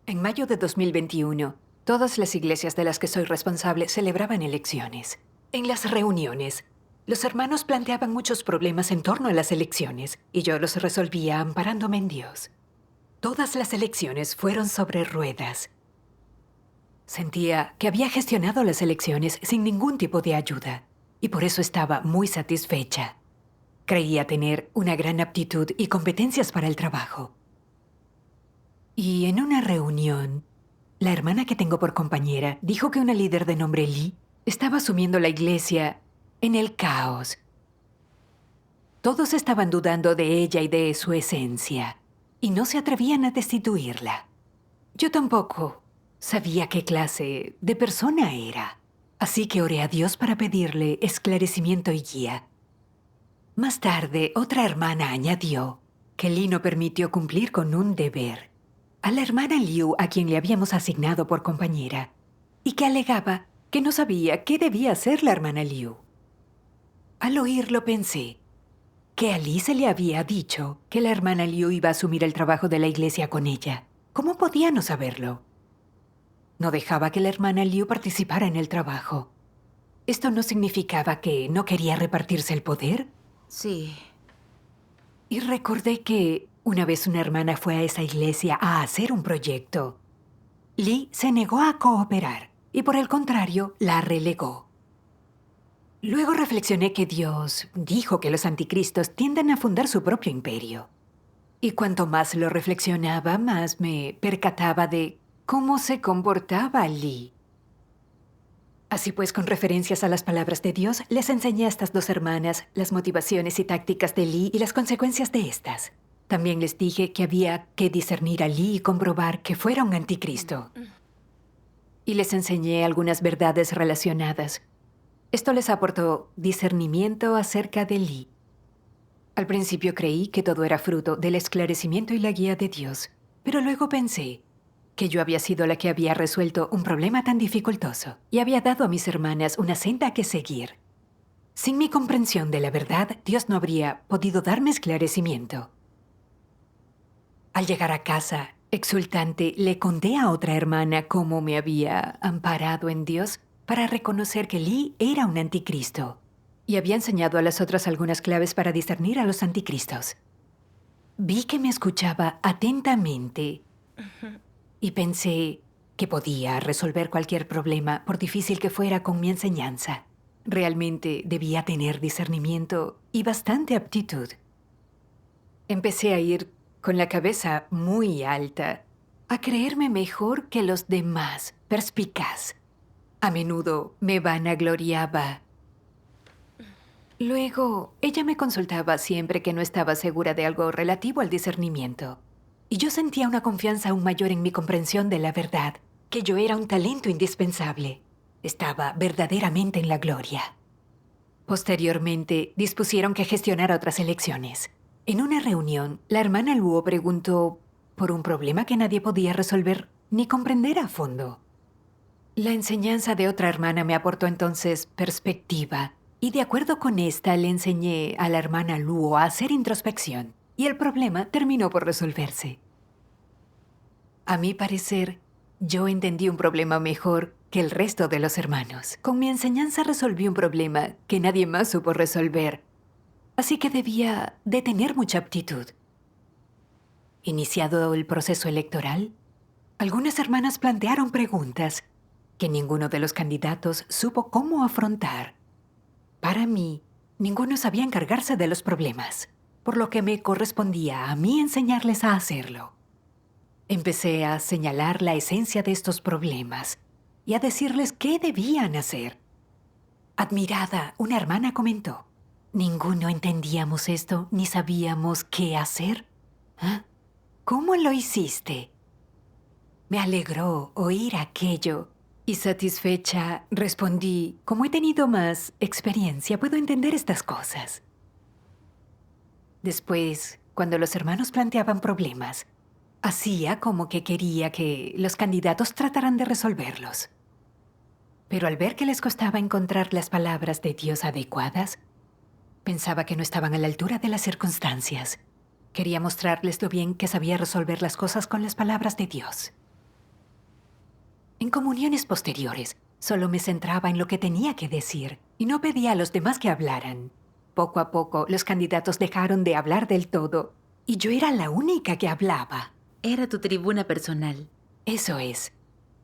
En mayo de 2021, todas las iglesias de las que soy responsable celebraban elecciones. En las reuniones, los hermanos planteaban muchos problemas en torno a las elecciones y yo los resolvía amparándome en Dios. Todas las elecciones fueron sobre ruedas. Sentía que había gestionado las elecciones sin ningún tipo de ayuda y por eso estaba muy satisfecha. Creía tener una gran aptitud y competencias para el trabajo. Y en una reunión, la hermana que tengo por compañera dijo que una líder de nombre Lee estaba sumiendo la iglesia en el caos. Todos estaban dudando de ella y de su esencia, y no se atrevían a destituirla. Yo tampoco sabía qué clase de persona era, así que oré a Dios para pedirle esclarecimiento y guía. Más tarde, otra hermana añadió que Lee no permitió cumplir con un deber a la hermana Liu, a quien le habíamos asignado por compañera, y que alegaba que no sabía qué debía hacer la hermana Liu. Al oírlo pensé que a Lee se le había dicho que la hermana Liu iba a asumir el trabajo de la iglesia con ella. ¿Cómo podía no saberlo? No dejaba que la hermana Liu participara en el trabajo. ¿Esto no significaba que no quería repartirse el poder? Sí. Y recordé que una vez una hermana fue a esa iglesia a hacer un proyecto. Lee se negó a cooperar y por el contrario la relegó. Luego reflexioné que Dios dijo que los anticristos tienden a fundar su propio imperio. Y cuanto más lo reflexionaba, más me percataba de cómo se comportaba Lee. Así pues, con referencias a las palabras de Dios, les enseñé a estas dos hermanas las motivaciones y tácticas de Lee y las consecuencias de estas. También les dije que había que discernir a Lee y comprobar que fuera un anticristo. Y les enseñé algunas verdades relacionadas. Esto les aportó discernimiento acerca de Lee. Al principio creí que todo era fruto del esclarecimiento y la guía de Dios, pero luego pensé que yo había sido la que había resuelto un problema tan dificultoso y había dado a mis hermanas una senda que seguir. Sin mi comprensión de la verdad, Dios no habría podido darme esclarecimiento. Al llegar a casa, exultante, le conté a otra hermana cómo me había amparado en Dios para reconocer que Lee era un anticristo y había enseñado a las otras algunas claves para discernir a los anticristos. Vi que me escuchaba atentamente y pensé que podía resolver cualquier problema, por difícil que fuera, con mi enseñanza. Realmente debía tener discernimiento y bastante aptitud. Empecé a ir con la cabeza muy alta, a creerme mejor que los demás, perspicaz. A menudo me vanagloriaba. Luego, ella me consultaba siempre que no estaba segura de algo relativo al discernimiento. Y yo sentía una confianza aún mayor en mi comprensión de la verdad, que yo era un talento indispensable. Estaba verdaderamente en la gloria. Posteriormente, dispusieron que gestionara otras elecciones. En una reunión, la hermana Luo preguntó por un problema que nadie podía resolver ni comprender a fondo. La enseñanza de otra hermana me aportó entonces perspectiva, y de acuerdo con esta le enseñé a la hermana Luo a hacer introspección, y el problema terminó por resolverse. A mi parecer, yo entendí un problema mejor que el resto de los hermanos. Con mi enseñanza resolví un problema que nadie más supo resolver, así que debía de tener mucha aptitud. Iniciado el proceso electoral, algunas hermanas plantearon preguntas que ninguno de los candidatos supo cómo afrontar. Para mí, ninguno sabía encargarse de los problemas, por lo que me correspondía a mí enseñarles a hacerlo. Empecé a señalar la esencia de estos problemas y a decirles qué debían hacer. Admirada, una hermana comentó: «Ninguno entendíamos esto ni sabíamos qué hacer». ¿Ah? ¿Cómo lo hiciste? Me alegró oír aquello y satisfecha respondí: «Como he tenido más experiencia, puedo entender estas cosas». Después, cuando los hermanos planteaban problemas, hacía como que quería que los candidatos trataran de resolverlos. Pero al ver que les costaba encontrar las palabras de Dios adecuadas, pensaba que no estaban a la altura de las circunstancias. Quería mostrarles lo bien que sabía resolver las cosas con las palabras de Dios. En comuniones posteriores, solo me centraba en lo que tenía que decir y no pedía a los demás que hablaran. Poco a poco, los candidatos dejaron de hablar del todo y yo era la única que hablaba. Era tu tribuna personal. Eso es.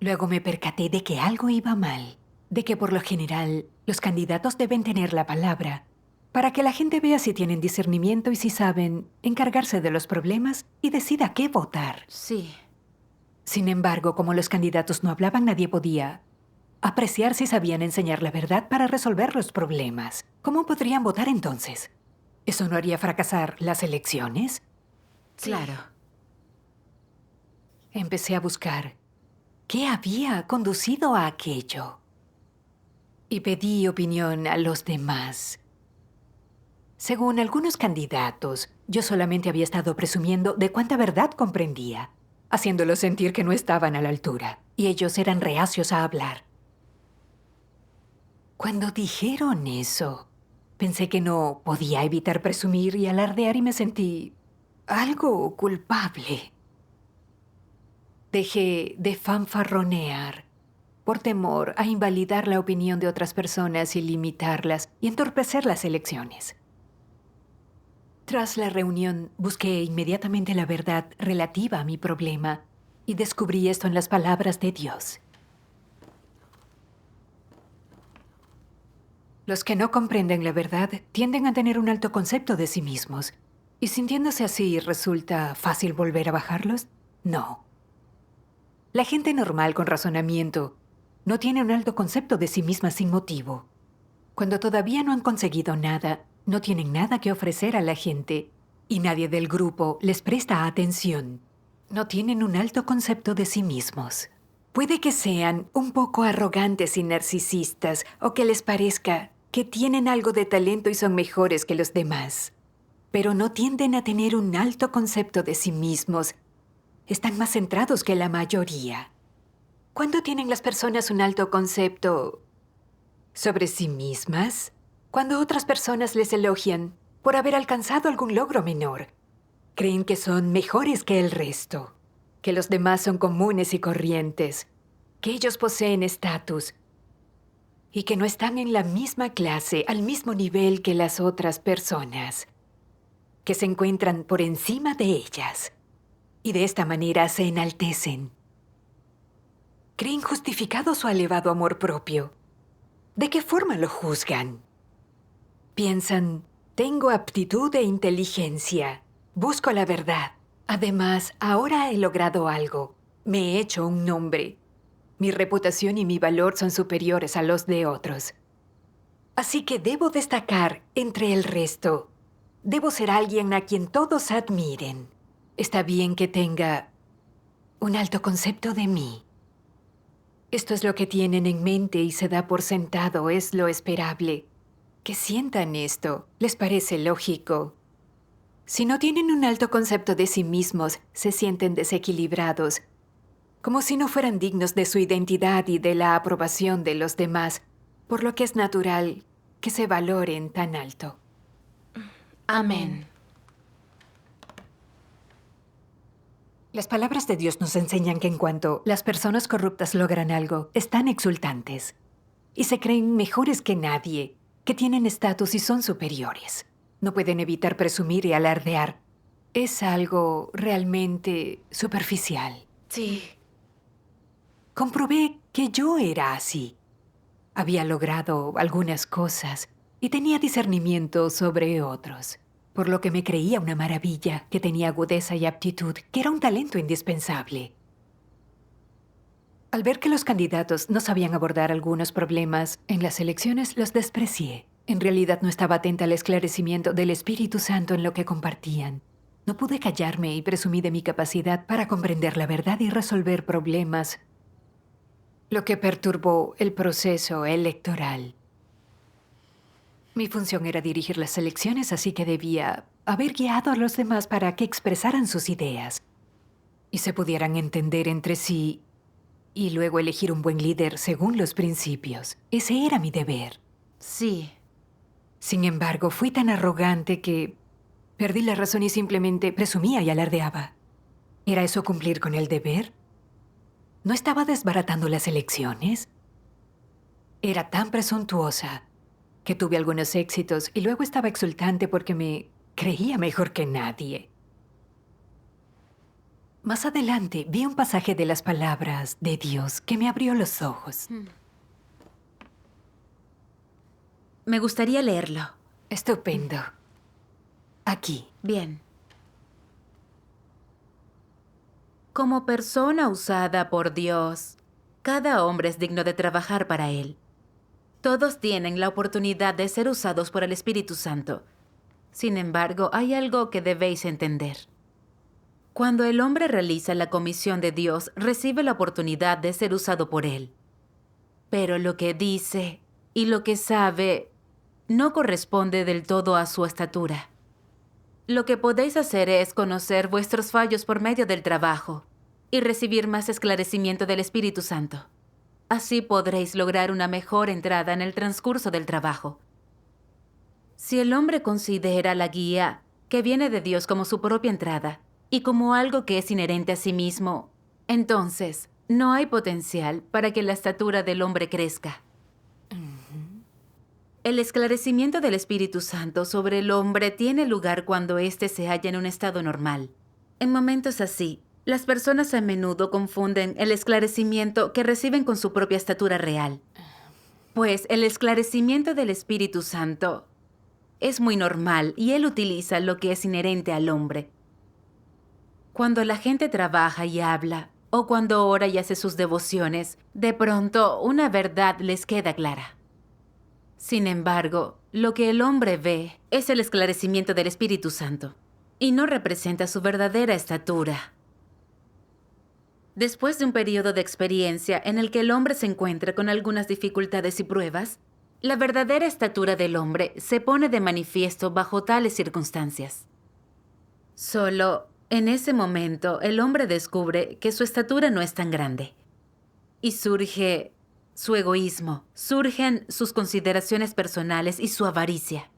Luego me percaté de que algo iba mal, de que por lo general los candidatos deben tener la palabra para que la gente vea si tienen discernimiento y si saben encargarse de los problemas y decida qué votar. Sí. Sin embargo, como los candidatos no hablaban, nadie podía apreciar si sabían enseñar la verdad para resolver los problemas. ¿Cómo podrían votar entonces? ¿Eso no haría fracasar las elecciones? Claro. Empecé a buscar qué había conducido a aquello y pedí opinión a los demás. Según algunos candidatos, yo solamente había estado presumiendo de cuánta verdad comprendía, haciéndolos sentir que no estaban a la altura, y ellos eran reacios a hablar. Cuando dijeron eso, pensé que no podía evitar presumir y alardear y me sentí algo culpable. Dejé de fanfarronear por temor a invalidar la opinión de otras personas y limitarlas y entorpecer las elecciones. Tras la reunión, busqué inmediatamente la verdad relativa a mi problema y descubrí esto en las palabras de Dios. Los que no comprenden la verdad tienden a tener un alto concepto de sí mismos. ¿Y sintiéndose así resulta fácil volver a bajarlos? No. La gente normal con razonamiento no tiene un alto concepto de sí misma sin motivo. Cuando todavía no han conseguido nada, no tienen nada que ofrecer a la gente y nadie del grupo les presta atención. No tienen un alto concepto de sí mismos. Puede que sean un poco arrogantes y narcisistas o que les parezca que tienen algo de talento y son mejores que los demás, pero no tienden a tener un alto concepto de sí mismos. Están más centrados que la mayoría. ¿Cuándo tienen las personas un alto concepto sobre sí mismas? Cuando otras personas les elogian por haber alcanzado algún logro menor. Creen que son mejores que el resto, que los demás son comunes y corrientes, que ellos poseen estatus y que no están en la misma clase, al mismo nivel que las otras personas, que se encuentran por encima de ellas y de esta manera se enaltecen. Creen justificado su elevado amor propio. ¿De qué forma lo juzgan? Piensan, tengo aptitud e inteligencia. Busco la verdad. Además, ahora he logrado algo. Me he hecho un nombre. Mi reputación y mi valor son superiores a los de otros. Así que debo destacar entre el resto. Debo ser alguien a quien todos admiren. Está bien que tenga un alto concepto de mí. Esto es lo que tienen en mente y se da por sentado, es lo esperable. Que sientan esto, les parece lógico. Si no tienen un alto concepto de sí mismos, se sienten desequilibrados, como si no fueran dignos de su identidad y de la aprobación de los demás, por lo que es natural que se valoren tan alto. Amén. Las palabras de Dios nos enseñan que en cuanto las personas corruptas logran algo, están exultantes y se creen mejores que nadie, que tienen estatus y son superiores. No pueden evitar presumir y alardear. Es algo realmente superficial. Sí. Comprobé que yo era así. Había logrado algunas cosas y tenía discernimiento sobre otros, por lo que me creía una maravilla, que tenía agudeza y aptitud, que era un talento indispensable. Al ver que los candidatos no sabían abordar algunos problemas en las elecciones, los desprecié. En realidad no estaba atenta al esclarecimiento del Espíritu Santo en lo que compartían. No pude callarme y presumí de mi capacidad para comprender la verdad y resolver problemas, lo que perturbó el proceso electoral. Mi función era dirigir las elecciones, así que debía haber guiado a los demás para que expresaran sus ideas y se pudieran entender entre sí y luego elegir un buen líder según los principios. Ese era mi deber. Sí. Sin embargo, fui tan arrogante que perdí la razón y simplemente presumía y alardeaba. ¿Era eso cumplir con el deber? ¿No estaba desbaratando las elecciones? Era tan presuntuosa que tuve algunos éxitos y luego estaba exultante porque me creía mejor que nadie. Más adelante vi un pasaje de las palabras de Dios que me abrió los ojos. Me gustaría leerlo. Estupendo. Aquí. Bien. Como persona usada por Dios, cada hombre es digno de trabajar para Él. Todos tienen la oportunidad de ser usados por el Espíritu Santo. Sin embargo, hay algo que debéis entender. Cuando el hombre realiza la comisión de Dios, recibe la oportunidad de ser usado por Él. Pero lo que dice y lo que sabe no corresponde del todo a su estatura. Lo que podéis hacer es conocer vuestros fallos por medio del trabajo y recibir más esclarecimiento del Espíritu Santo. Así podréis lograr una mejor entrada en el transcurso del trabajo. Si el hombre considera la guía que viene de Dios como su propia entrada y como algo que es inherente a sí mismo, entonces no hay potencial para que la estatura del hombre crezca. El esclarecimiento del Espíritu Santo sobre el hombre tiene lugar cuando éste se halla en un estado normal. En momentos así, las personas a menudo confunden el esclarecimiento que reciben con su propia estatura real. Pues el esclarecimiento del Espíritu Santo es muy normal y él utiliza lo que es inherente al hombre. Cuando la gente trabaja y habla, o cuando ora y hace sus devociones, de pronto una verdad les queda clara. Sin embargo, lo que el hombre ve es el esclarecimiento del Espíritu Santo y no representa su verdadera estatura. Después de un periodo de experiencia en el que el hombre se encuentra con algunas dificultades y pruebas, la verdadera estatura del hombre se pone de manifiesto bajo tales circunstancias. Solo en ese momento el hombre descubre que su estatura no es tan grande y surge su egoísmo, surgen sus consideraciones personales y su avaricia.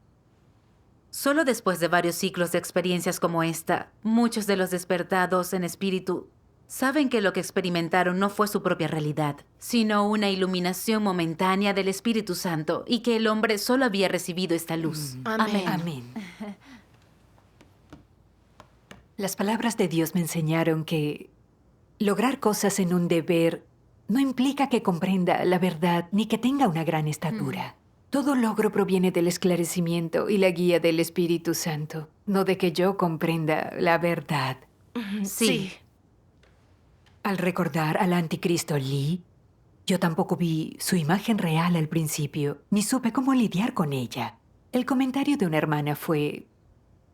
Solo después de varios ciclos de experiencias como esta, muchos de los despertados en espíritu saben que lo que experimentaron no fue su propia realidad, sino una iluminación momentánea del Espíritu Santo y que el hombre solo había recibido esta luz. Amén. Amén. Las palabras de Dios me enseñaron que lograr cosas en un deber no implica que comprenda la verdad ni que tenga una gran estatura. Todo logro proviene del esclarecimiento y la guía del Espíritu Santo, no de que yo comprenda la verdad. Sí. Al recordar al anticristo Lee, yo tampoco vi su imagen real al principio, ni supe cómo lidiar con ella. El comentario de una hermana fue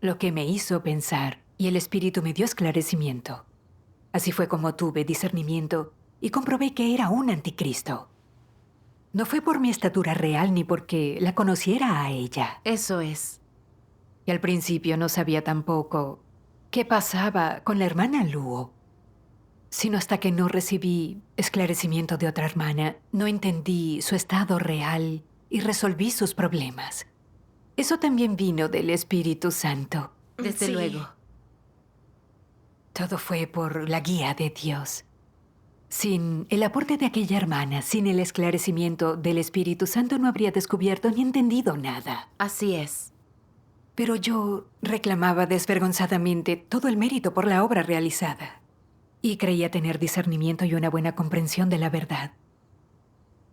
lo que me hizo pensar y el Espíritu me dio esclarecimiento. Así fue como tuve discernimiento y comprobé que era un anticristo. No fue por mi estatura real ni porque la conociera a ella. Eso es. Y al principio no sabía tampoco qué pasaba con la hermana Luo. Sino hasta que no recibí esclarecimiento de otra hermana, no entendí su estado real y resolví sus problemas. Eso también vino del Espíritu Santo. Desde Sí. luego. Todo fue por la guía de Dios. Sin el aporte de aquella hermana, sin el esclarecimiento del Espíritu Santo, no habría descubierto ni entendido nada. Así es. Pero yo reclamaba desvergonzadamente todo el mérito por la obra realizada. Y creía tener discernimiento y una buena comprensión de la verdad.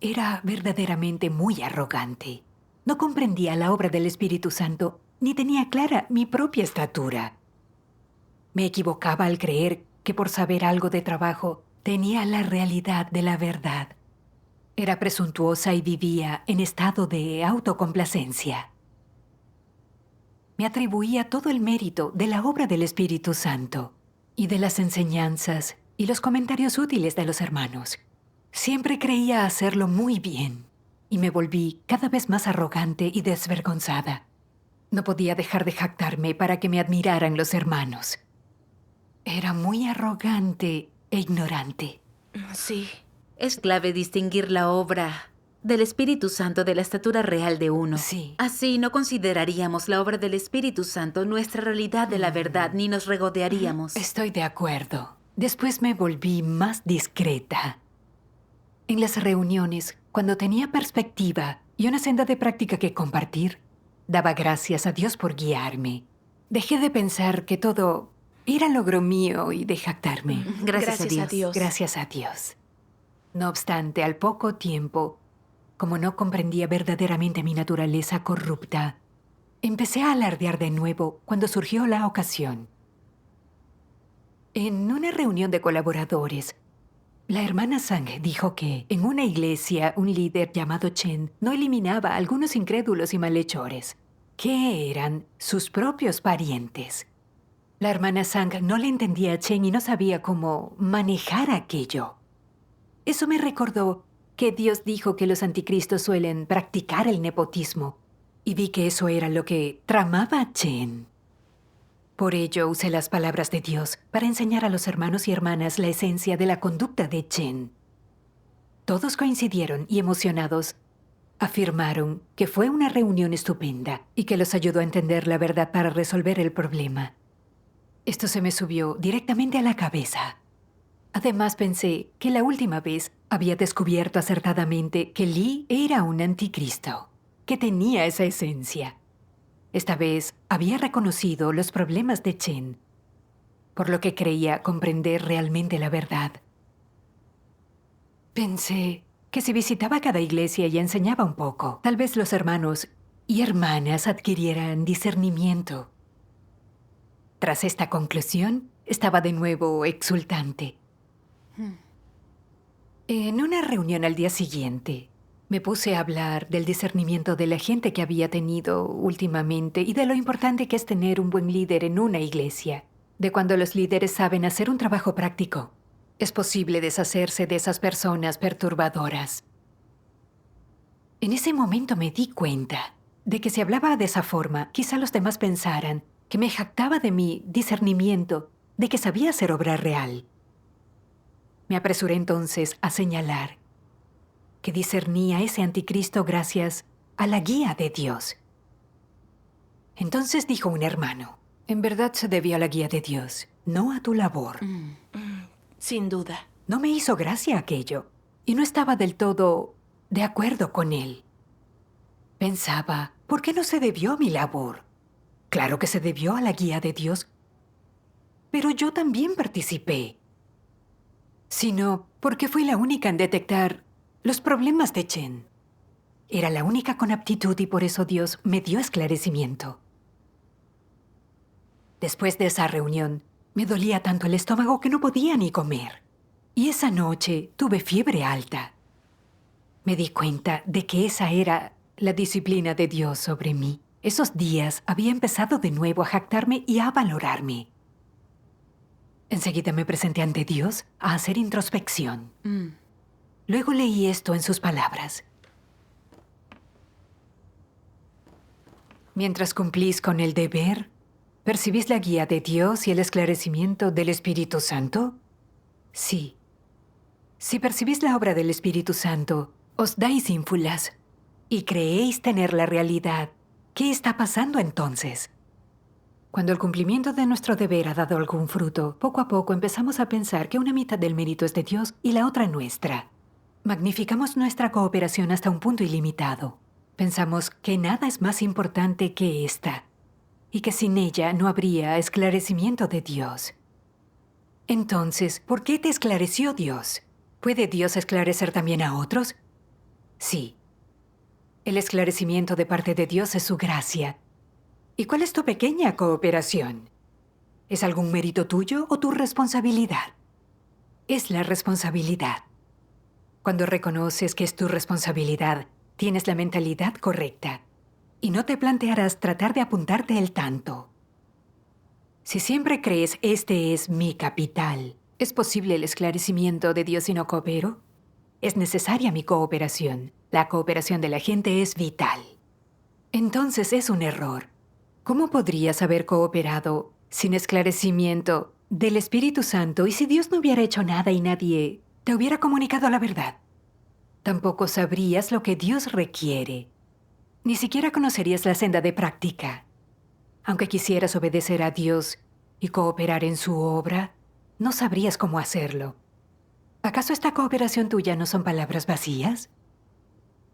Era verdaderamente muy arrogante. No comprendía la obra del Espíritu Santo, ni tenía clara mi propia estatura. Me equivocaba al creer que por saber algo de trabajo tenía la realidad de la verdad. Era presuntuosa y vivía en estado de autocomplacencia. Me atribuía todo el mérito de la obra del Espíritu Santo y de las enseñanzas y los comentarios útiles de los hermanos. Siempre creía hacerlo muy bien y me volví cada vez más arrogante y desvergonzada. No podía dejar de jactarme para que me admiraran los hermanos. Era muy arrogante e ignorante. Sí. Es clave distinguir la obra del Espíritu Santo de la estatura real de uno. Sí. Así no consideraríamos la obra del Espíritu Santo nuestra realidad de la verdad, ni nos regodearíamos. Estoy de acuerdo. Después me volví más discreta. En las reuniones, cuando tenía perspectiva y una senda de práctica que compartir, daba gracias a Dios por guiarme. Dejé de pensar que todo era logro mío y de jactarme. Gracias a Dios. Gracias a Dios. No obstante, al poco tiempo, como no comprendía verdaderamente mi naturaleza corrupta, empecé a alardear de nuevo cuando surgió la ocasión. En una reunión de colaboradores, la hermana Sang dijo que en una iglesia un líder llamado Chen no eliminaba a algunos incrédulos y malhechores, que eran sus propios parientes. La hermana Sang no le entendía a Chen y no sabía cómo manejar aquello. Eso me recordó que Dios dijo que los anticristos suelen practicar el nepotismo, y vi que eso era lo que tramaba Chen. Por ello usé las palabras de Dios para enseñar a los hermanos y hermanas la esencia de la conducta de Chen. Todos coincidieron y emocionados afirmaron que fue una reunión estupenda y que los ayudó a entender la verdad para resolver el problema. Esto se me subió directamente a la cabeza. Además pensé que la última vez había descubierto acertadamente que Lee era un anticristo, que tenía esa esencia. Esta vez había reconocido los problemas de Chen, por lo que creía comprender realmente la verdad. Pensé que si visitaba cada iglesia y enseñaba un poco, tal vez los hermanos y hermanas adquirieran discernimiento. Tras esta conclusión, estaba de nuevo exultante. En una reunión al día siguiente, me puse a hablar del discernimiento de la gente que había tenido últimamente y de lo importante que es tener un buen líder en una iglesia, de cuando los líderes saben hacer un trabajo práctico. Es posible deshacerse de esas personas perturbadoras. En ese momento me di cuenta de que si hablaba de esa forma, quizá los demás pensaran que me jactaba de mi discernimiento, de que sabía hacer obra real. Me apresuré entonces a señalar que discernía ese anticristo gracias a la guía de Dios. Entonces dijo un hermano, en verdad se debió a la guía de Dios, no a tu labor. Sin duda. No me hizo gracia aquello, y no estaba del todo de acuerdo con él. Pensaba, ¿por qué no se debió a mi labor? Claro que se debió a la guía de Dios, pero yo también participé. Sino porque fui la única en detectar los problemas de Chen. Era la única con aptitud y por eso Dios me dio esclarecimiento. Después de esa reunión, me dolía tanto el estómago que no podía ni comer. Y esa noche tuve fiebre alta. Me di cuenta de que esa era la disciplina de Dios sobre mí. Esos días había empezado de nuevo a jactarme y a valorarme. Enseguida me presenté ante Dios a hacer introspección. Luego leí esto en sus palabras. Mientras cumplís con el deber, ¿percibís la guía de Dios y el esclarecimiento del Espíritu Santo? Sí. Si percibís la obra del Espíritu Santo, os dais ínfulas y creéis tener la realidad. ¿Qué está pasando entonces? Cuando el cumplimiento de nuestro deber ha dado algún fruto, poco a poco empezamos a pensar que una mitad del mérito es de Dios y la otra nuestra. Magnificamos nuestra cooperación hasta un punto ilimitado. Pensamos que nada es más importante que esta, y que sin ella no habría esclarecimiento de Dios. Entonces, ¿por qué te esclareció Dios? ¿Puede Dios esclarecer también a otros? Sí. El esclarecimiento de parte de Dios es su gracia. ¿Y cuál es tu pequeña cooperación? ¿Es algún mérito tuyo o tu responsabilidad? Es la responsabilidad. Cuando reconoces que es tu responsabilidad, tienes la mentalidad correcta y no te plantearás tratar de apuntarte el tanto. Si siempre crees este es mi capital, ¿es posible el esclarecimiento de Dios si no coopero? Es necesaria mi cooperación. La cooperación de la gente es vital. Entonces es un error. ¿Cómo podrías haber cooperado sin esclarecimiento del Espíritu Santo y si Dios no hubiera hecho nada y nadie te hubiera comunicado la verdad? Tampoco sabrías lo que Dios requiere. Ni siquiera conocerías la senda de práctica. Aunque quisieras obedecer a Dios y cooperar en su obra, no sabrías cómo hacerlo. ¿Acaso esta cooperación tuya no son palabras vacías?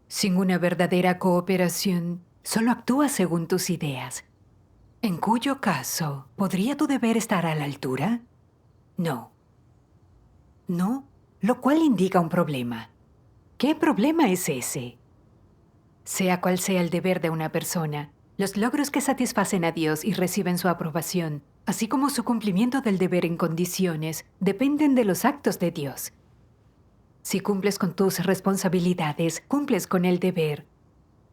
Sin una verdadera cooperación, solo actúas según tus ideas. En cuyo caso, ¿podría tu deber estar a la altura? No. No, lo cual indica un problema. ¿Qué problema es ese? Sea cual sea el deber de una persona, los logros que satisfacen a Dios y reciben su aprobación, así como su cumplimiento del deber en condiciones, dependen de los actos de Dios. Si cumples con tus responsabilidades, cumples con el deber.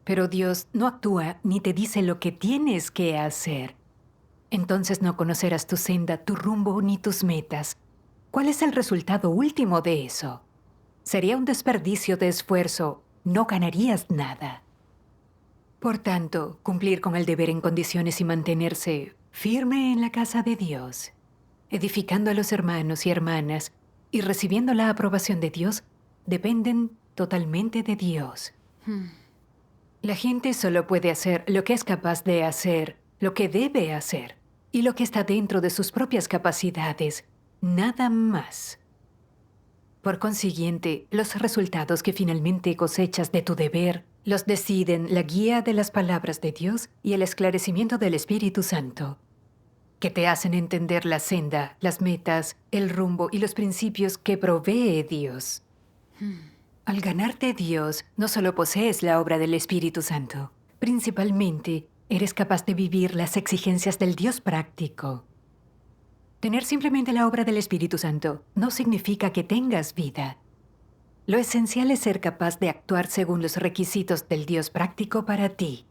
Pero Dios no actúa ni te dice lo que tienes que hacer. Entonces no conocerás tu senda, tu rumbo ni tus metas. ¿Cuál es el resultado último de eso? Sería un desperdicio de esfuerzo. No ganarías nada. Por tanto, cumplir con el deber en condiciones y mantenerse firme en la casa de Dios, edificando a los hermanos y hermanas y recibiendo la aprobación de Dios, dependen totalmente de Dios. La gente solo puede hacer lo que es capaz de hacer, lo que debe hacer, y lo que está dentro de sus propias capacidades, nada más. Por consiguiente, los resultados que finalmente cosechas de tu deber los deciden la guía de las palabras de Dios y el esclarecimiento del Espíritu Santo, que te hacen entender la senda, las metas, el rumbo y los principios que provee Dios. Al ganarte Dios, no solo posees la obra del Espíritu Santo, principalmente eres capaz de vivir las exigencias del Dios práctico. Tener simplemente la obra del Espíritu Santo no significa que tengas vida. Lo esencial es ser capaz de actuar según los requisitos del Dios práctico para ti.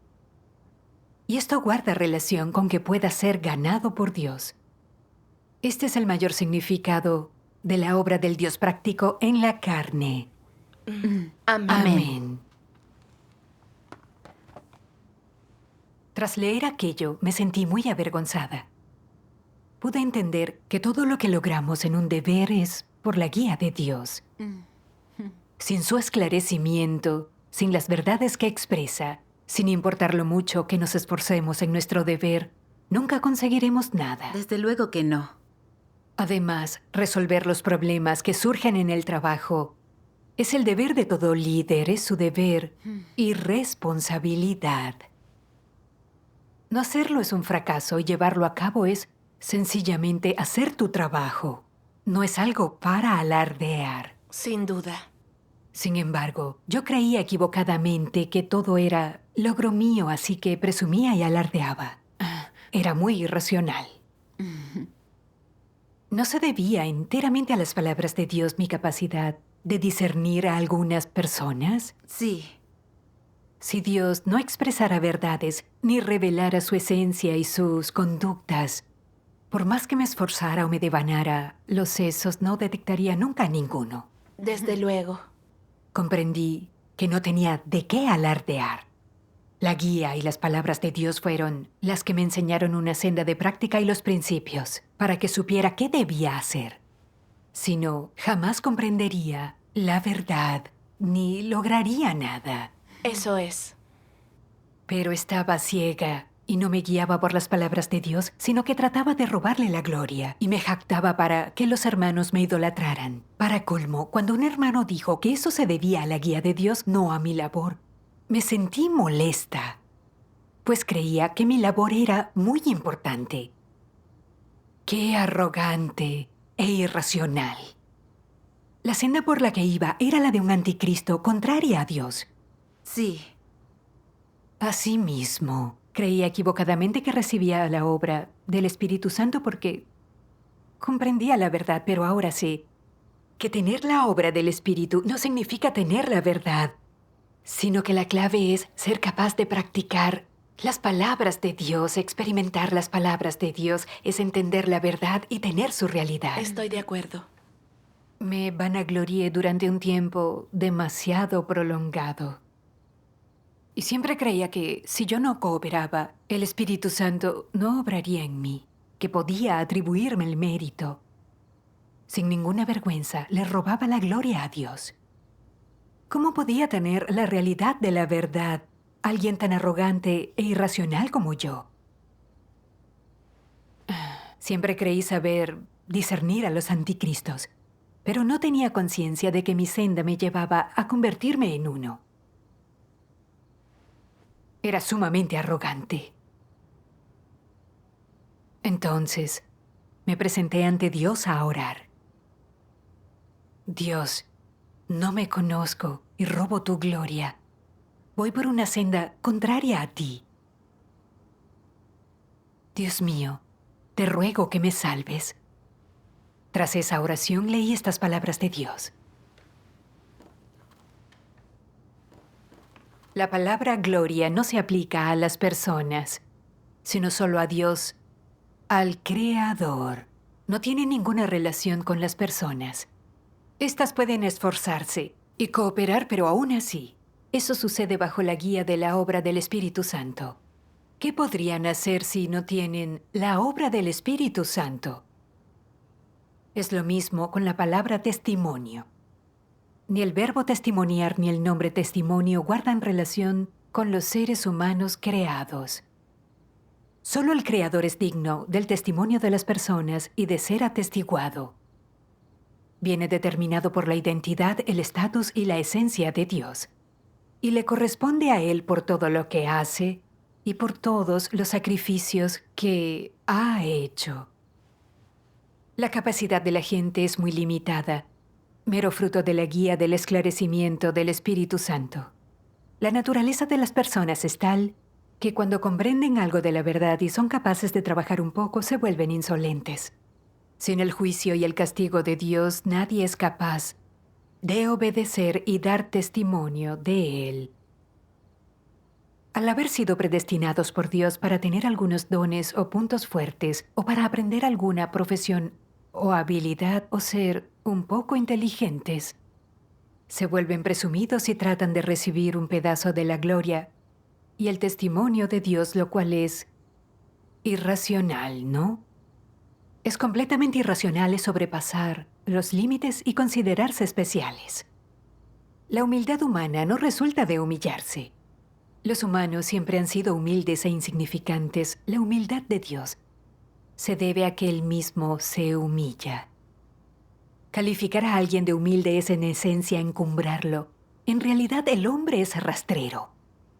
Y esto guarda relación con que puedas ser ganado por Dios. Este es el mayor significado de la obra del Dios práctico en la carne. Amén. Amén. Tras leer aquello, me sentí muy avergonzada. Pude entender que todo lo que logramos en un deber es por la guía de Dios. Sin su esclarecimiento, sin las verdades que expresa, sin importar lo mucho que nos esforcemos en nuestro deber, nunca conseguiremos nada. Desde luego que no. Además, resolver los problemas que surgen en el trabajo es el deber de todo líder, es su deber y responsabilidad. No hacerlo es un fracaso y llevarlo a cabo es sencillamente hacer tu trabajo. No es algo para alardear. Sin duda. Sin embargo, yo creía equivocadamente que todo era logro mío, así que presumía y alardeaba. Era muy irracional. ¿No se debía enteramente a las palabras de Dios mi capacidad de discernir a algunas personas? Sí. Si Dios no expresara verdades ni revelara su esencia y sus conductas, por más que me esforzara o me devanara, los sesos no detectaría nunca ninguno. Desde luego. Comprendí que no tenía de qué alardear. La guía y las palabras de Dios fueron las que me enseñaron una senda de práctica y los principios, para que supiera qué debía hacer. Si no, jamás comprendería la verdad, ni lograría nada. Eso es. Pero estaba ciega y no me guiaba por las palabras de Dios, sino que trataba de robarle la gloria y me jactaba para que los hermanos me idolatraran. Para colmo, cuando un hermano dijo que eso se debía a la guía de Dios, no a mi labor, me sentí molesta, pues creía que mi labor era muy importante. ¡Qué arrogante e irracional! La senda por la que iba era la de un anticristo contraria a Dios. Sí. Asimismo, creía equivocadamente que recibía la obra del Espíritu Santo porque comprendía la verdad, pero ahora sé que tener la obra del Espíritu no significa tener la verdad, sino que la clave es ser capaz de practicar las palabras de Dios, experimentar las palabras de Dios, es entender la verdad y tener su realidad. Estoy de acuerdo. Me vanaglorié durante un tiempo demasiado prolongado. Y siempre creía que si yo no cooperaba, el Espíritu Santo no obraría en mí, que podía atribuirme el mérito. Sin ninguna vergüenza, le robaba la gloria a Dios. ¿Cómo podía tener la realidad de la verdad alguien tan arrogante e irracional como yo? Siempre creí saber discernir a los anticristos, pero no tenía conciencia de que mi senda me llevaba a convertirme en uno. Era sumamente arrogante. Entonces, me presenté ante Dios a orar. Dios, no me conozco y robo tu gloria. Voy por una senda contraria a ti. Dios mío, te ruego que me salves. Tras esa oración leí estas palabras de Dios. La palabra gloria no se aplica a las personas, sino solo a Dios, al Creador. No tiene ninguna relación con las personas. Estas pueden esforzarse y cooperar, pero aún así, eso sucede bajo la guía de la obra del Espíritu Santo. ¿Qué podrían hacer si no tienen la obra del Espíritu Santo? Es lo mismo con la palabra testimonio. Ni el verbo testimoniar ni el nombre testimonio guardan relación con los seres humanos creados. Solo el Creador es digno del testimonio de las personas y de ser atestiguado. Viene determinado por la identidad, el estatus y la esencia de Dios, y le corresponde a Él por todo lo que hace y por todos los sacrificios que ha hecho. La capacidad de la gente es muy limitada, mero fruto de la guía del esclarecimiento del Espíritu Santo. La naturaleza de las personas es tal que cuando comprenden algo de la verdad y son capaces de trabajar un poco, se vuelven insolentes. Sin el juicio y el castigo de Dios, nadie es capaz de obedecer y dar testimonio de Él. Al haber sido predestinados por Dios para tener algunos dones o puntos fuertes, o para aprender alguna profesión o habilidad, o ser un poco inteligentes, se vuelven presumidos y tratan de recibir un pedazo de la gloria y el testimonio de Dios, lo cual es irracional, ¿no? Es completamente irracional sobrepasar los límites y considerarse especiales. La humildad humana no resulta de humillarse. Los humanos siempre han sido humildes e insignificantes. La humildad de Dios se debe a que Él mismo se humilla. Calificar a alguien de humilde es en esencia encumbrarlo. En realidad el hombre es rastrero.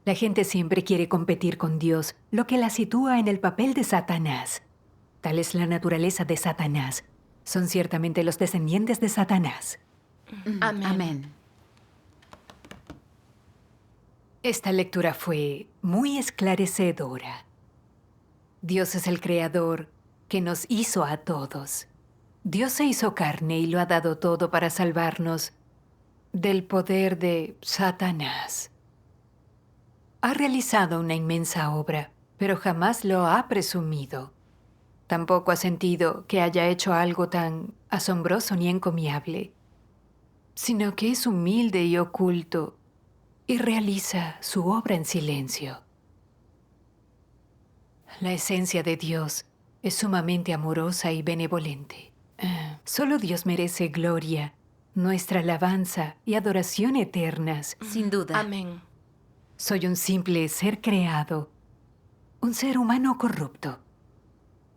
La gente siempre quiere competir con Dios, lo que la sitúa en el papel de Satanás. Tal es la naturaleza de Satanás. Son ciertamente los descendientes de Satanás. Amén. Amén. Esta lectura fue muy esclarecedora. Dios es el Creador que nos hizo a todos. Dios se hizo carne y lo ha dado todo para salvarnos del poder de Satanás. Ha realizado una inmensa obra, pero jamás lo ha presumido. Tampoco ha sentido que haya hecho algo tan asombroso ni encomiable, sino que es humilde y oculto y realiza su obra en silencio. La esencia de Dios es sumamente amorosa y benevolente. Solo Dios merece gloria, nuestra alabanza y adoración eternas. Sin duda. Amén. Soy un simple ser creado, un ser humano corrupto.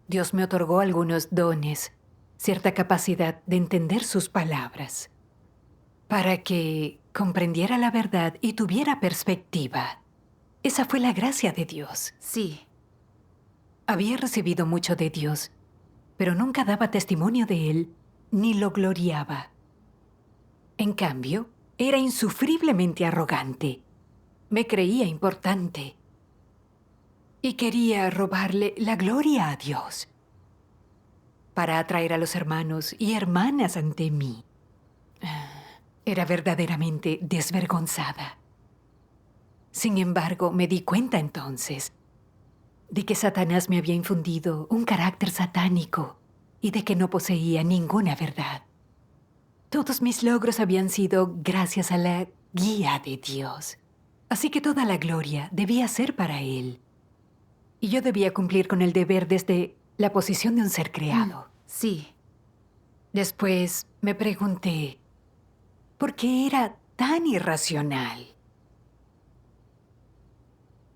Dios me otorgó algunos dones, cierta capacidad de entender sus palabras, para que comprendiera la verdad y tuviera perspectiva. Esa fue la gracia de Dios. Sí. Había recibido mucho de Dios, pero nunca daba testimonio de Él ni lo gloriaba. En cambio, era insufriblemente arrogante. Me creía importante y quería robarle la gloria a Dios para atraer a los hermanos y hermanas ante mí. Era verdaderamente desvergonzada. Sin embargo, me di cuenta entonces de que Satanás me había infundido un carácter satánico y de que no poseía ninguna verdad. Todos mis logros habían sido gracias a la guía de Dios. Así que toda la gloria debía ser para Él. Y yo debía cumplir con el deber desde la posición de un ser creado. Sí. Después me pregunté, ¿por qué era tan irracional?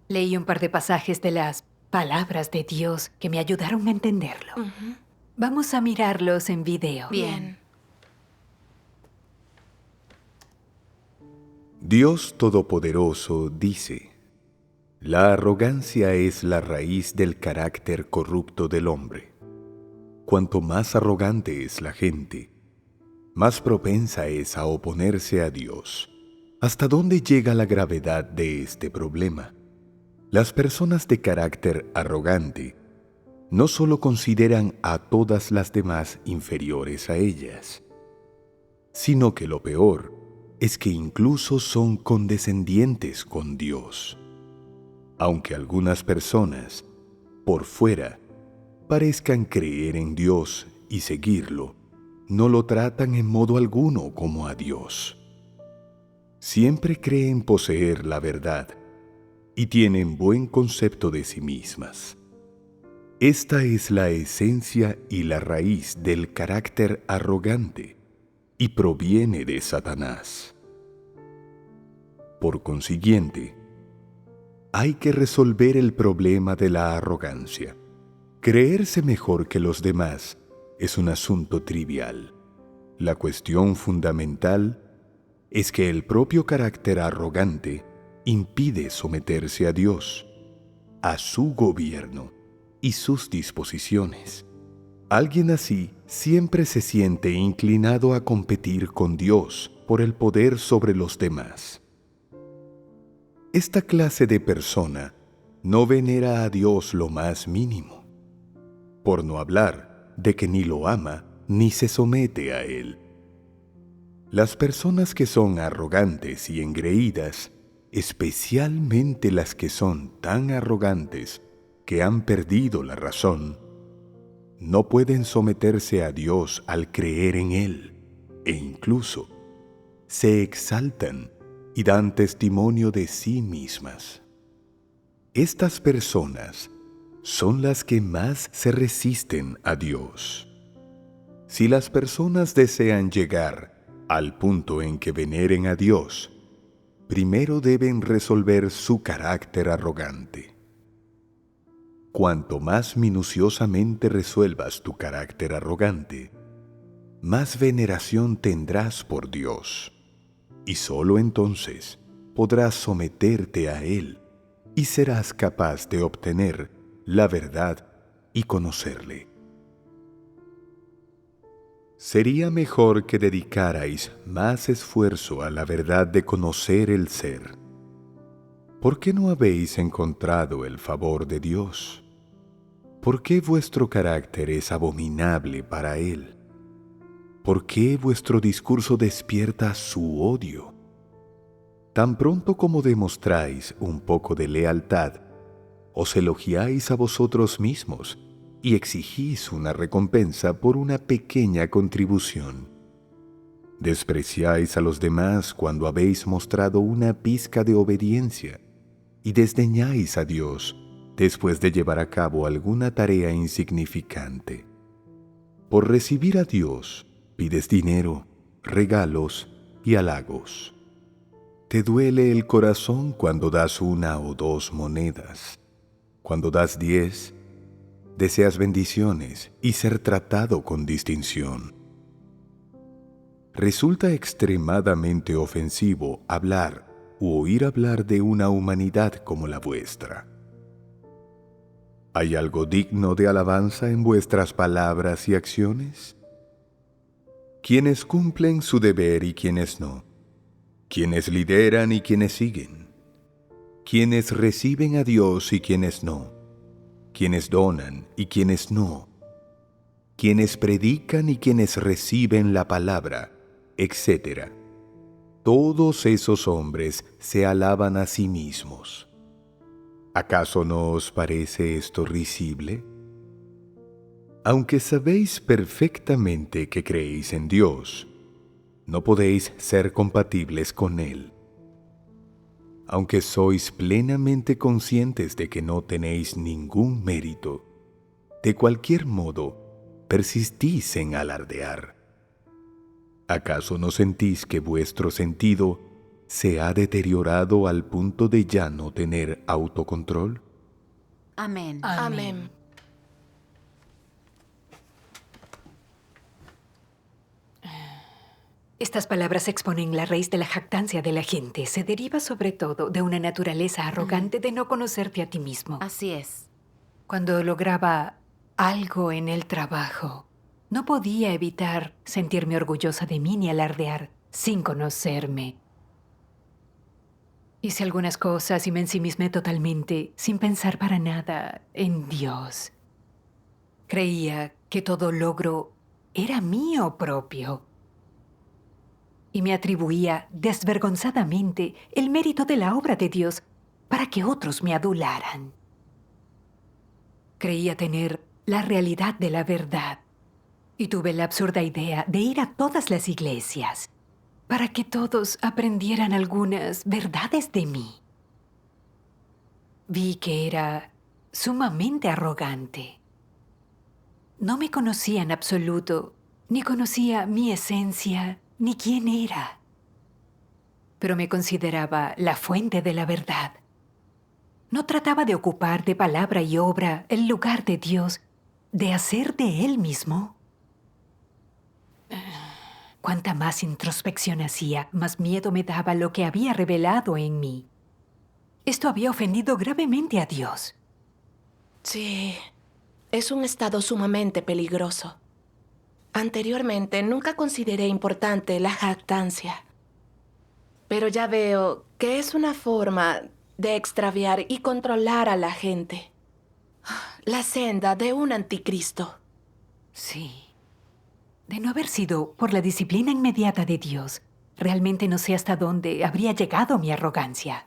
Leí un par de pasajes de las palabras de Dios que me ayudaron a entenderlo. Vamos a mirarlos en video. Bien. Dios Todopoderoso dice: la arrogancia es la raíz del carácter corrupto del hombre. Cuanto más arrogante es la gente, más propensa es a oponerse a Dios. ¿Hasta dónde llega la gravedad de este problema? Las personas de carácter arrogante no solo consideran a todas las demás inferiores a ellas, sino que lo peor es que incluso son condescendientes con Dios. Aunque algunas personas, por fuera, parezcan creer en Dios y seguirlo, no lo tratan en modo alguno como a Dios. Siempre creen poseer la verdad y tienen buen concepto de sí mismas. Esta es la esencia y la raíz del carácter arrogante y proviene de Satanás. Por consiguiente, hay que resolver el problema de la arrogancia. Creerse mejor que los demás es un asunto trivial. La cuestión fundamental es que el propio carácter arrogante impide someterse a Dios, a su gobierno y sus disposiciones. Alguien así siempre se siente inclinado a competir con Dios por el poder sobre los demás. Esta clase de persona no venera a Dios lo más mínimo, por no hablar de que ni lo ama ni se somete a Él. Las personas que son arrogantes y engreídas, especialmente las que son tan arrogantes que han perdido la razón, no pueden someterse a Dios al creer en Él, e incluso se exaltan y dan testimonio de sí mismas. Estas personas son las que más se resisten a Dios. Si las personas desean llegar al punto en que veneren a Dios, primero deben resolver su carácter arrogante. Cuanto más minuciosamente resuelvas tu carácter arrogante, más veneración tendrás por Dios, y sólo entonces podrás someterte a Él y serás capaz de obtener la verdad y conocerle. Sería mejor que dedicarais más esfuerzo a la verdad de conocer el ser. ¿Por qué no habéis encontrado el favor de Dios? ¿Por qué vuestro carácter es abominable para Él? ¿Por qué vuestro discurso despierta su odio? Tan pronto como demostráis un poco de lealtad, os elogiáis a vosotros mismos y exigís una recompensa por una pequeña contribución. Despreciáis a los demás cuando habéis mostrado una pizca de obediencia y desdeñáis a Dios después de llevar a cabo alguna tarea insignificante. Por recibir a Dios, pides dinero, regalos y halagos. Te duele el corazón cuando das 1 o 2 monedas. Cuando das 10, deseas bendiciones y ser tratado con distinción. Resulta extremadamente ofensivo hablar u oír hablar de una humanidad como la vuestra. ¿Hay algo digno de alabanza en vuestras palabras y acciones? ¿Quiénes cumplen su deber y quiénes no? ¿Quiénes lideran y quiénes siguen? ¿Quiénes reciben a Dios y quiénes no? ¿Quiénes donan y quiénes no? ¿Quiénes predican y quiénes reciben la palabra? Etcétera. Todos esos hombres se alaban a sí mismos. ¿Acaso no os parece esto risible? Aunque sabéis perfectamente que creéis en Dios, no podéis ser compatibles con Él. Aunque sois plenamente conscientes de que no tenéis ningún mérito, de cualquier modo persistís en alardear. ¿Acaso no sentís que vuestro sentido se ha deteriorado al punto de ya no tener autocontrol? Amén. Amén. Estas palabras exponen la raíz de la jactancia de la gente. Se deriva sobre todo de una naturaleza arrogante de no conocerte a ti mismo. Así es. Cuando lograba algo en el trabajo, no podía evitar sentirme orgullosa de mí ni alardear sin conocerme. Hice algunas cosas y me ensimismé totalmente, sin pensar para nada en Dios. Creía que todo logro era mío propio. Y me atribuía desvergonzadamente el mérito de la obra de Dios para que otros me adularan. Creía tener la realidad de la verdad y tuve la absurda idea de ir a todas las iglesias para que todos aprendieran algunas verdades de mí. Vi que era sumamente arrogante. No me conocía en absoluto, ni conocía mi esencia, ni quién era. Pero me consideraba la fuente de la verdad. No trataba de ocupar de palabra y obra el lugar de Dios, de hacer de Él mismo. Cuanta más introspección hacía, más miedo me daba lo que había revelado en mí. Esto había ofendido gravemente a Dios. Sí, es un estado sumamente peligroso. Anteriormente nunca consideré importante la jactancia. Pero ya veo que es una forma de extraviar y controlar a la gente. La senda de un anticristo. Sí. De no haber sido por la disciplina inmediata de Dios, realmente no sé hasta dónde habría llegado mi arrogancia.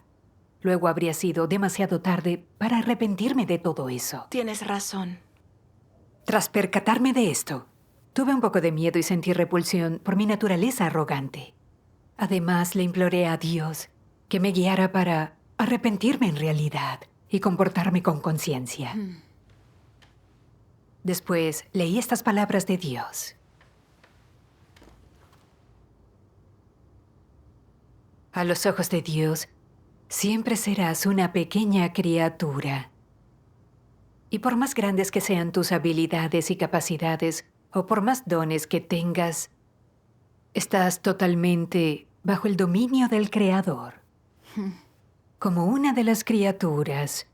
Luego habría sido demasiado tarde para arrepentirme de todo eso. Tienes razón. Tras percatarme de esto, tuve un poco de miedo y sentí repulsión por mi naturaleza arrogante. Además, le imploré a Dios que me guiara para arrepentirme en realidad y comportarme con conciencia. Después, leí estas palabras de Dios. A los ojos de Dios, siempre serás una pequeña criatura. Y por más grandes que sean tus habilidades y capacidades, o por más dones que tengas, estás totalmente bajo el dominio del Creador. Como una de las criaturas,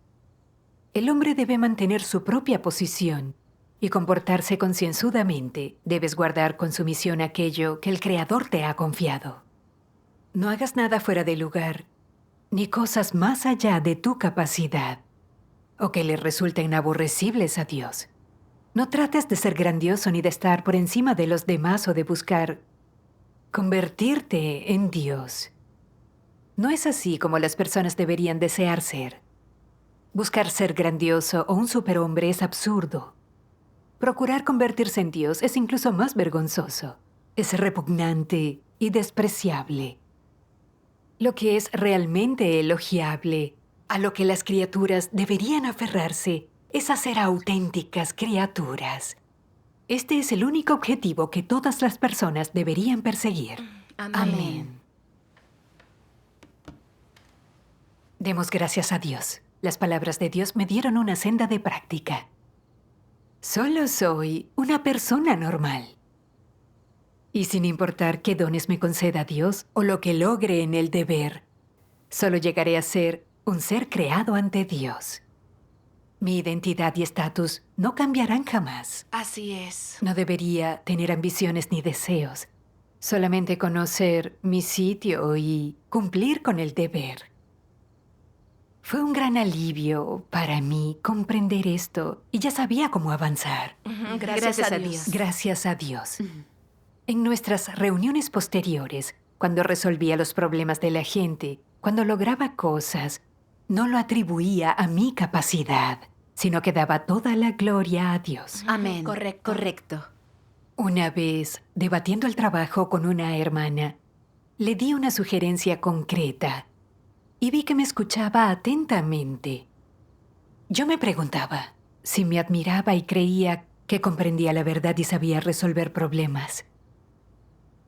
el hombre debe mantener su propia posición y comportarse concienzudamente. Debes guardar con sumisión aquello que el Creador te ha confiado. No hagas nada fuera de lugar, ni cosas más allá de tu capacidad, o que le resulten aborrecibles a Dios. No trates de ser grandioso ni de estar por encima de los demás o de buscar convertirte en Dios. No es así como las personas deberían desear ser. Buscar ser grandioso o un superhombre es absurdo. Procurar convertirse en Dios es incluso más vergonzoso. Es repugnante y despreciable. Lo que es realmente elogiable, a lo que las criaturas deberían aferrarse, es a ser auténticas criaturas. Este es el único objetivo que todas las personas deberían perseguir. Amén. Demos gracias a Dios. Las palabras de Dios me dieron una senda de práctica. Solo soy una persona normal. Y sin importar qué dones me conceda Dios o lo que logre en el deber, solo llegaré a ser un ser creado ante Dios. Mi identidad y estatus no cambiarán jamás. Así es. No debería tener ambiciones ni deseos, solamente conocer mi sitio y cumplir con el deber. Fue un gran alivio para mí comprender esto y ya sabía cómo avanzar. Gracias a Dios. Gracias a Dios. En nuestras reuniones posteriores, cuando resolvía los problemas de la gente, cuando lograba cosas, no lo atribuía a mi capacidad, sino que daba toda la gloria a Dios. Amén. Correcto. Correcto. Una vez, debatiendo el trabajo con una hermana, le di una sugerencia concreta y vi que me escuchaba atentamente. Yo me preguntaba si me admiraba y creía que comprendía la verdad y sabía resolver problemas.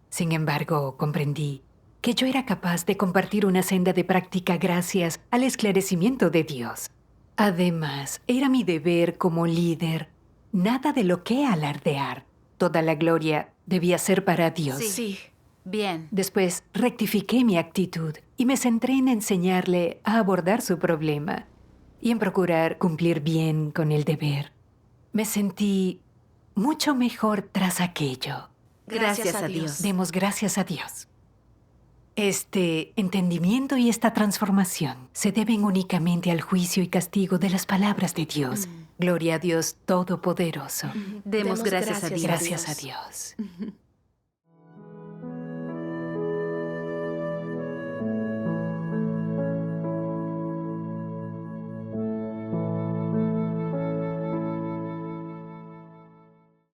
Sin embargo, comprendí que yo era capaz de compartir una senda de práctica gracias al esclarecimiento de Dios. Además, era mi deber como líder, nada de lo que alardear. Toda la gloria debía ser para Dios. Sí. Bien. Después rectifiqué mi actitud y me centré en enseñarle a abordar su problema y en procurar cumplir bien con el deber. Me sentí mucho mejor tras aquello. Gracias a Dios. Demos gracias a Dios. Este entendimiento y esta transformación se deben únicamente al juicio y castigo de las palabras de Dios. Gloria a Dios Todopoderoso. Demos gracias a Dios. Gracias a Dios.